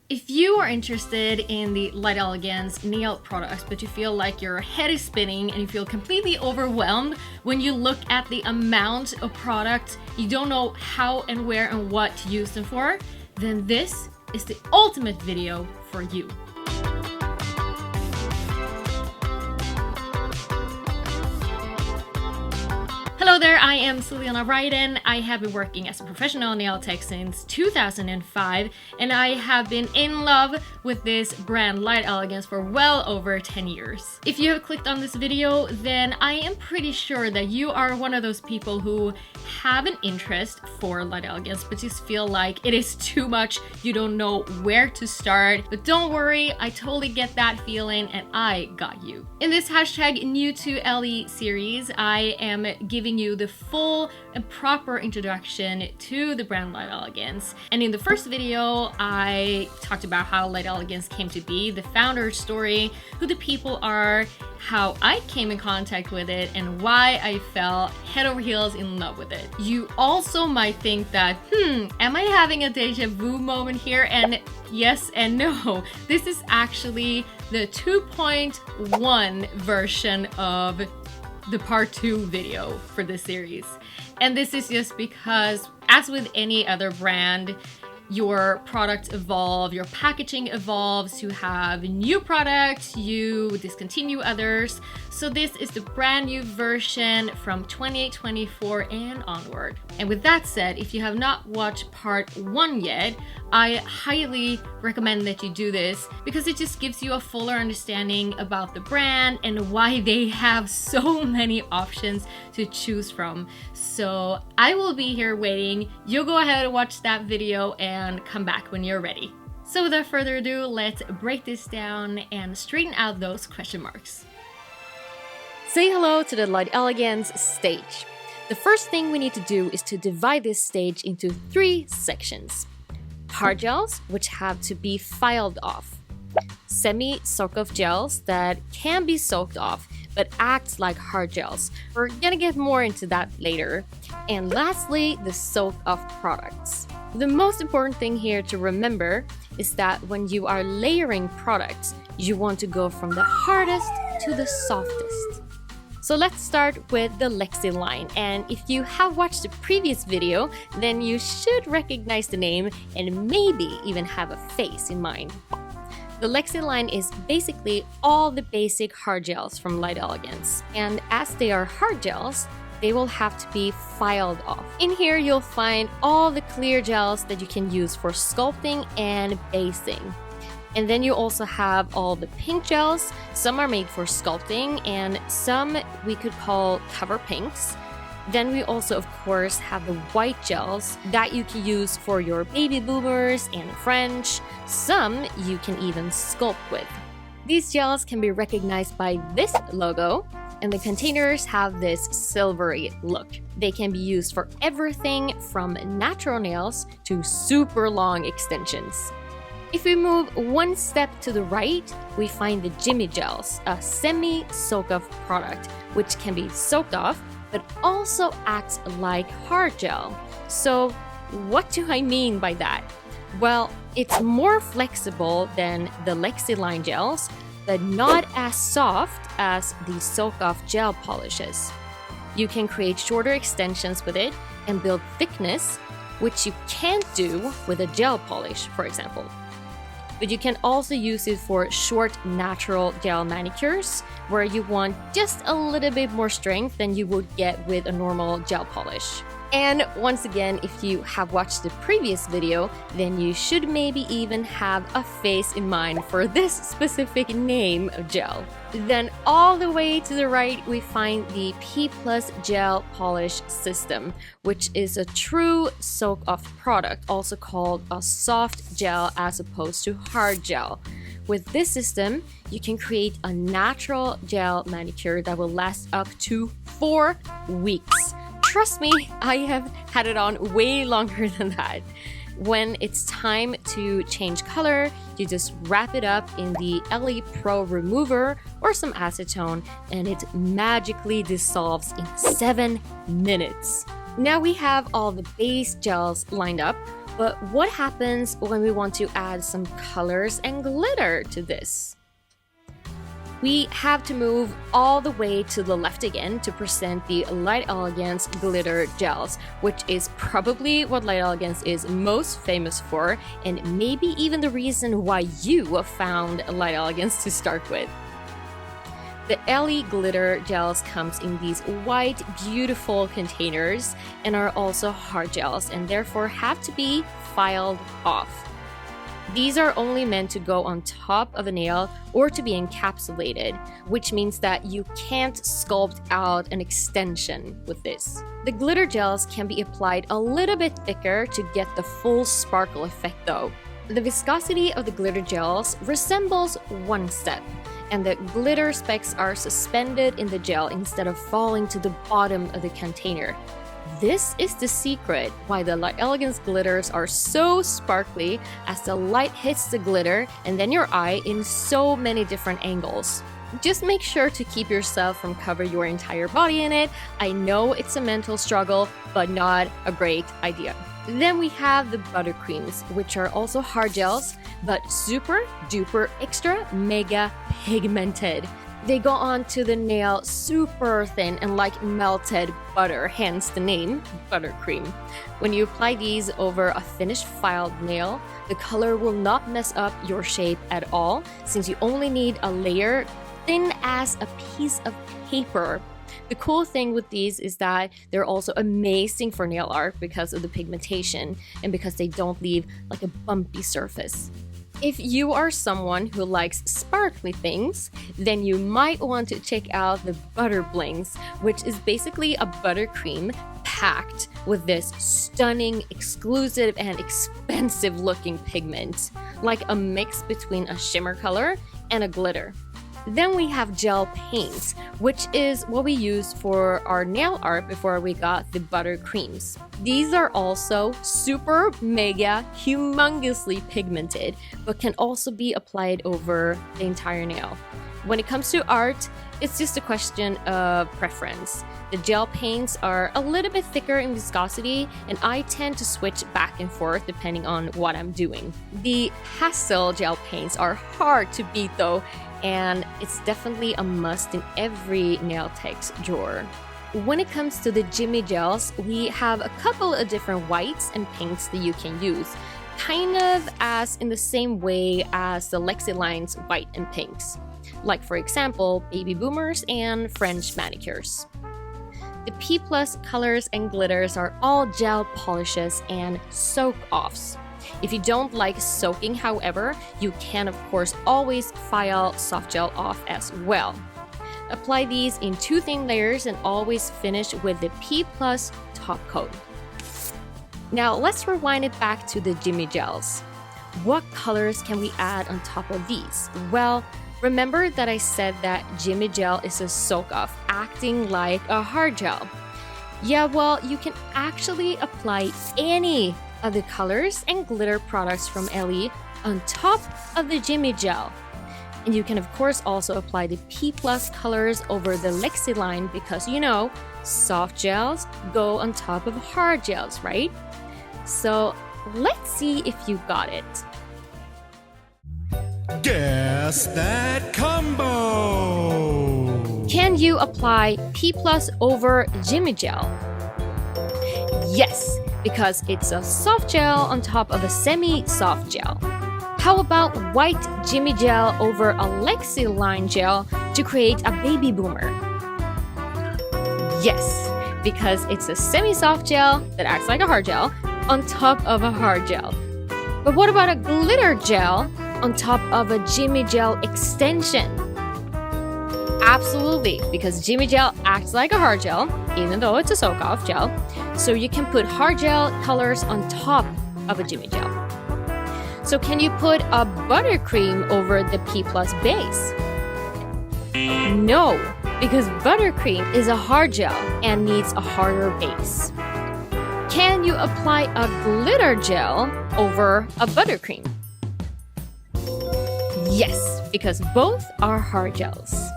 If you are interested in the Light Elegance nail products, but you feel like your head is spinning and you feel completely overwhelmed when you look at the amount of product, you don't know how and where and what to use them for, then this is the ultimate video for you. Hello there, I am Celina. I have been working as a professional nail tech since 2005, and I have been in love with this brand Light Elegance for well over 10 years. If you have clicked on this video, then I am pretty sure that you are one of those people who have an interest for Light Elegance, but just feel like it is too much, you don't know where to start. But don't worry, I totally get that feeling and I got you. In this hashtag new to LE series, I am giving you the full and proper introduction to the brand Light Elegance. And in the first video, I talked about how Light Elegance came to be, the founder's story, who the people are, how I came in contact with it, and why I fell head over heels in love with it. You also might think that, am I having a deja vu moment here? And yes and no. This is actually the 2.1 version of the part 2 video for this series. And this is just because, as with any other brand, your products evolve, your packaging evolves, you have new products, you discontinue others. So this is the brand new version from 2024 and onward. And with that said, if you have not watched part 1 yet, I highly recommend that you do this because it just gives you a fuller understanding about the brand and why they have so many options to choose from. So I will be here waiting. You go ahead and watch that video and come back when you're ready. So without further ado, let's break this down and straighten out those question marks. Say hello to the Light Elegance stage. The first thing we need to do is to divide this stage into 3 sections. Hard gels, which have to be filed off. Semi-soak-off gels that can be soaked off but act like hard gels. We're gonna get more into that later. And lastly, the soak-off products. The most important thing here to remember is that when you are layering products, you want to go from the hardest to the softest. So let's start with the Lexi line, and if you have watched the previous video, then you should recognize the name and maybe even have a face in mind. The Lexi line is basically all the basic hard gels from Light Elegance, and as they are hard gels, they will have to be filed off. In here, you'll find all the clear gels that you can use for sculpting and basing. And then you also have all the pink gels. Some are made for sculpting and some we could call cover pinks. Then we also, of course, have the white gels that you can use for your baby boomers and French. Some you can even sculpt with. These gels can be recognized by this logo, and the containers have this silvery look. They can be used for everything from natural nails to super long extensions. If we move one step to the right, we find the Jimmy Gels, a semi-soak-off product, which can be soaked off, but also acts like hard gel. So what do I mean by that? Well, it's more flexible than the Lexi line gels, but not as soft as the soak-off gel polishes. You can create shorter extensions with it and build thickness, which you can't do with a gel polish, for example. But you can also use it for short natural gel manicures where you want just a little bit more strength than you would get with a normal gel polish. And once again, if you have watched the previous video, then you should maybe even have a face in mind for this specific name of gel. Then all the way to the right, we find the P+ gel polish system, which is a true soak-off product, also called a soft gel as opposed to hard gel. With this system, you can create a natural gel manicure that will last up to 4 weeks. Trust me, I have had it on way longer than that. When it's time to change color, you just wrap it up in the LE Pro remover or some acetone, and it magically dissolves in 7 minutes. Now we have all the base gels lined up. But what happens when we want to add some colors and glitter to this? We have to move all the way to the left again to present the Light Elegance glitter gels, which is probably what Light Elegance is most famous for, and maybe even the reason why you found Light Elegance to start with. The LE glitter gels comes in these white, beautiful containers and are also hard gels and therefore have to be filed off. These are only meant to go on top of a nail or to be encapsulated, which means that you can't sculpt out an extension with this. The glitter gels can be applied a little bit thicker to get the full sparkle effect though. The viscosity of the glitter gels resembles one step, and the glitter specks are suspended in the gel instead of falling to the bottom of the container. This is the secret why the Light Elegance glitters are so sparkly as the light hits the glitter and then your eye in so many different angles. Just make sure to keep yourself from covering your entire body in it. I know it's a mental struggle, but not a great idea. Then we have the buttercreams, which are also hard gels, but super duper extra mega pigmented. They go on to the nail super thin and like melted butter, hence the name buttercream. When you apply these over a finished filed nail, the color will not mess up your shape at all, since you only need a layer thin as a piece of paper. The cool thing with these is that they're also amazing for nail art because of the pigmentation and because they don't leave like a bumpy surface. If you are someone who likes sparkly things, then you might want to check out the Butter Blings, which is basically a buttercream packed with this stunning, exclusive, and expensive looking pigment, like a mix between a shimmer color and a glitter. Then we have gel paints, which is what we used for our nail art before we got the buttercreams. These are also super mega humongously pigmented, but can also be applied over the entire nail. When it comes to art, it's just a question of preference. The gel paints are a little bit thicker in viscosity, and I tend to switch back and forth depending on what I'm doing. The pastel gel paints are hard to beat though, and it's definitely a must in every nail tech's drawer. When it comes to the Jimmy gels, we have a couple of different whites and pinks that you can use, kind of as in the same way as the Lexiline's white and pinks, like for example, baby boomers and French manicures. The P Plus colors and glitters are all gel polishes and soak-offs. If you don't like soaking, however, you can of course always file soft gel off as well. Apply these in 2 thin layers and always finish with the P Plus top coat. Now let's rewind it back to the Jimmy gels. What colors can we add on top of these? Well, remember that I said that Jimmy gel is a soak-off, acting like a hard gel. Yeah, well, you can actually apply any of the colors and glitter products from LE on top of the Jimmy gel. And you can of course also apply the P Plus colors over the Lexiline because you know, soft gels go on top of hard gels, right? So let's see if you got it. Guess that combo! Can you apply P Plus over Jimmy gel? Yes, because it's a soft gel on top of a semi-soft gel. How about white Jimmy gel over a Lexiline gel to create a baby boomer? Yes, because it's a semi-soft gel that acts like a hard gel on top of a hard gel. But what about a glitter gel on top of a Jimmy gel extension? Absolutely, because Jimmy gel acts like a hard gel, even though it's a soak-off gel, so you can put hard gel colors on top of a Jimmy gel. So can you put a buttercream over the P Plus base? No, because buttercream is a hard gel and needs a harder base. Can you apply a glitter gel over a buttercream? Yes, because both are hard gels.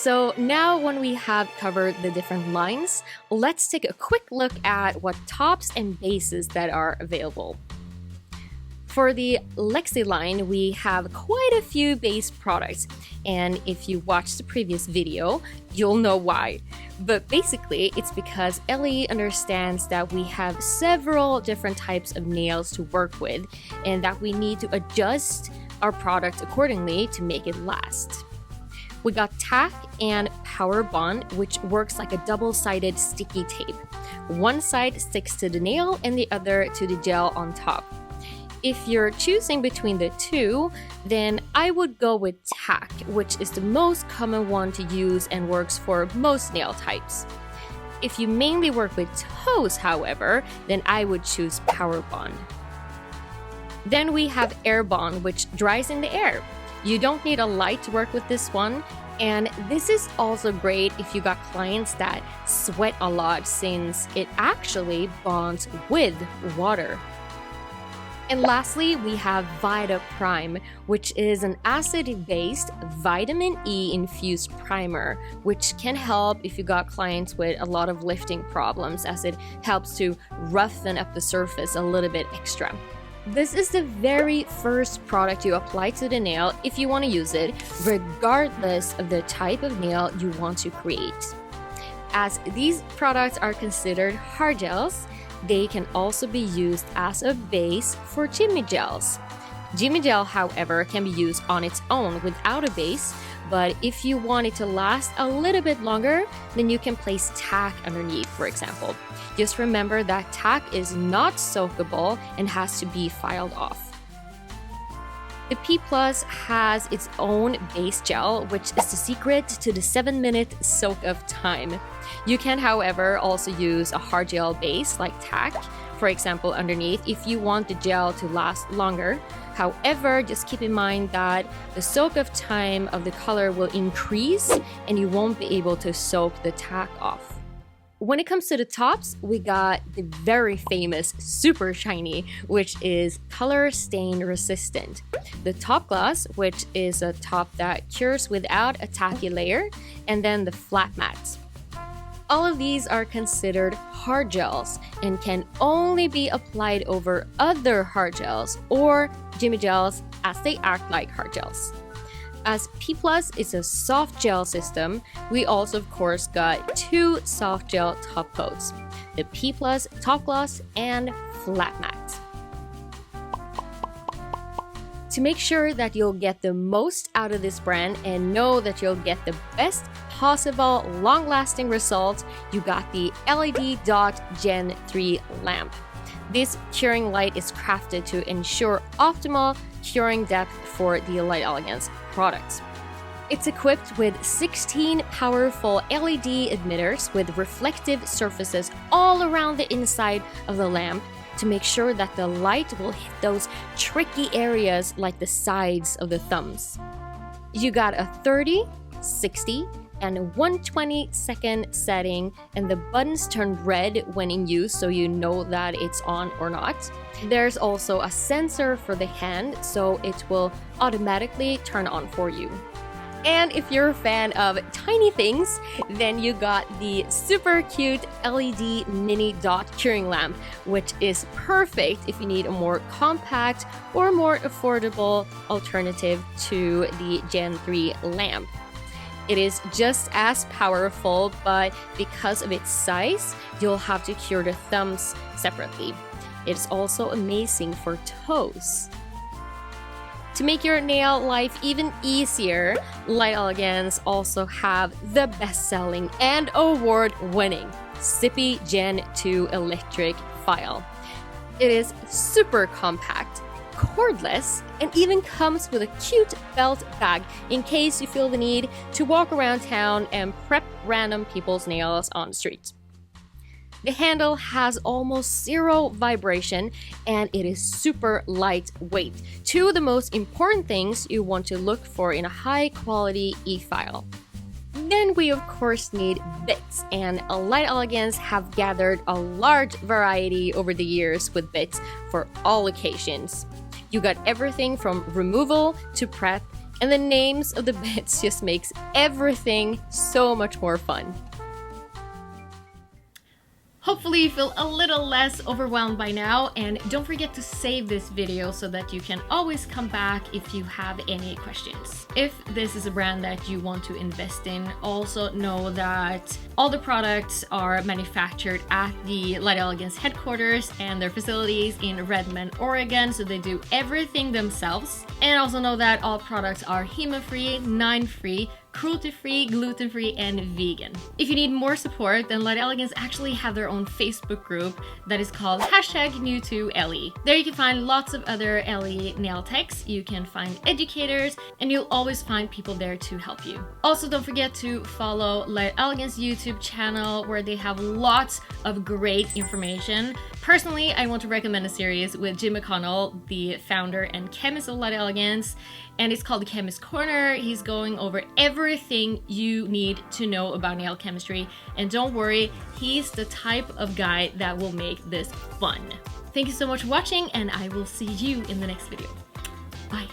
So now when we have covered the different lines, let's take a quick look at what tops and bases that are available. For the Lexi line, we have quite a few base products, and if you watched the previous video, you'll know why. But basically, it's because Ellie understands that we have several different types of nails to work with, and that we need to adjust our product accordingly to make it last. We got tack and power bond, which works like a double-sided sticky tape. One side sticks to the nail and the other to the gel on top. If you're choosing between the two, then I would go with tack, which is the most common one to use and works for most nail types. If you mainly work with toes, however, then I would choose power bond. Then we have air bond, which dries in the air. You don't need a light to work with this one, and this is also great if you got clients that sweat a lot since it actually bonds with water. And lastly, we have Vita Prime, which is an acid-based vitamin E infused primer, which can help if you got clients with a lot of lifting problems, as it helps to roughen up the surface a little bit extra. This is the very first product you apply to the nail if you want to use it, regardless of the type of nail you want to create. As these products are considered hard gels, they can also be used as a base for Jimmy gels. Jimmy gel, however, can be used on its own without a base, but if you want it to last a little bit longer, then you can place tack underneath, for example. Just remember that tack is not soakable and has to be filed off. The P Plus has its own base gel, which is the secret to the 7-minute soak of time. You can, however, also use a hard gel base like tack, for example, underneath if you want the gel to last longer. However, just keep in mind that the soak of time of the color will increase and you won't be able to soak the tack off. When it comes to the tops, we got the very famous Super Shiny, which is color stain resistant. The Top Gloss, which is a top that cures without a tacky layer, and then the Flat Matte. All of these are considered hard gels and can only be applied over other hard gels or Jimmy gels, as they act like hard gels. As P Plus is a soft gel system, we also of course got 2 soft gel top coats, the P Plus Top Gloss and Flat Matte. To make sure that you'll get the most out of this brand and know that you'll get the best possible long-lasting results, you got the LED Dot Gen 3 lamp. This curing light is crafted to ensure optimal curing depth for the Light Elegance products. It's equipped with 16 powerful LED emitters with reflective surfaces all around the inside of the lamp to make sure that the light will hit those tricky areas like the sides of the thumbs. You got a 30, 60, and 120-second setting, and the buttons turn red when in use so you know that it's on or not. There's also a sensor for the hand, so it will automatically turn on for you. And if you're a fan of tiny things, then you got the super cute LED mini dot curing lamp, which is perfect if you need a more compact or more affordable alternative to the Gen 3 lamp. It is just as powerful, but because of its size, you'll have to cure the thumbs separately. It's also amazing for toes. To make your nail life even easier, Light Elegance also have the best-selling and award-winning Sippy Gen 2 electric file. It is super compact, cordless, and even comes with a cute belt bag in case you feel the need to walk around town and prep random people's nails on the street. The handle has almost zero vibration and it is super lightweight. 2 of the most important things you want to look for in a high-quality e-file. Then we of course need bits, and Light Elegance have gathered a large variety over the years with bits for all occasions. You got everything from removal to prep, And the names of the bits just makes everything so much more fun. Hopefully you feel a little less overwhelmed by now, and don't forget to save this video so that you can always come back if you have any questions. If this is a brand that you want to invest in, also know that all the products are manufactured at the Light Elegance headquarters and their facilities in Redmond, Oregon, so they do everything themselves. And also know that all products are HEMA-free, NINE-free, cruelty-free, gluten-free, and vegan. If you need more support, then Light Elegance actually have their own Facebook group that is called #NewToLE. There you can find lots of other LE nail techs, you can find educators, and you'll always find people there to help you. Also, don't forget to follow Light Elegance YouTube channel where they have lots of great information. Personally, I want to recommend a series with Jim McConnell, the founder and chemist of Light Elegance, and it's called The Chemist Corner. He's going over everything you need to know about nail chemistry, and don't worry, he's the type of guy that will make this fun. Thank you so much for watching, and I will see you in the next video. Bye.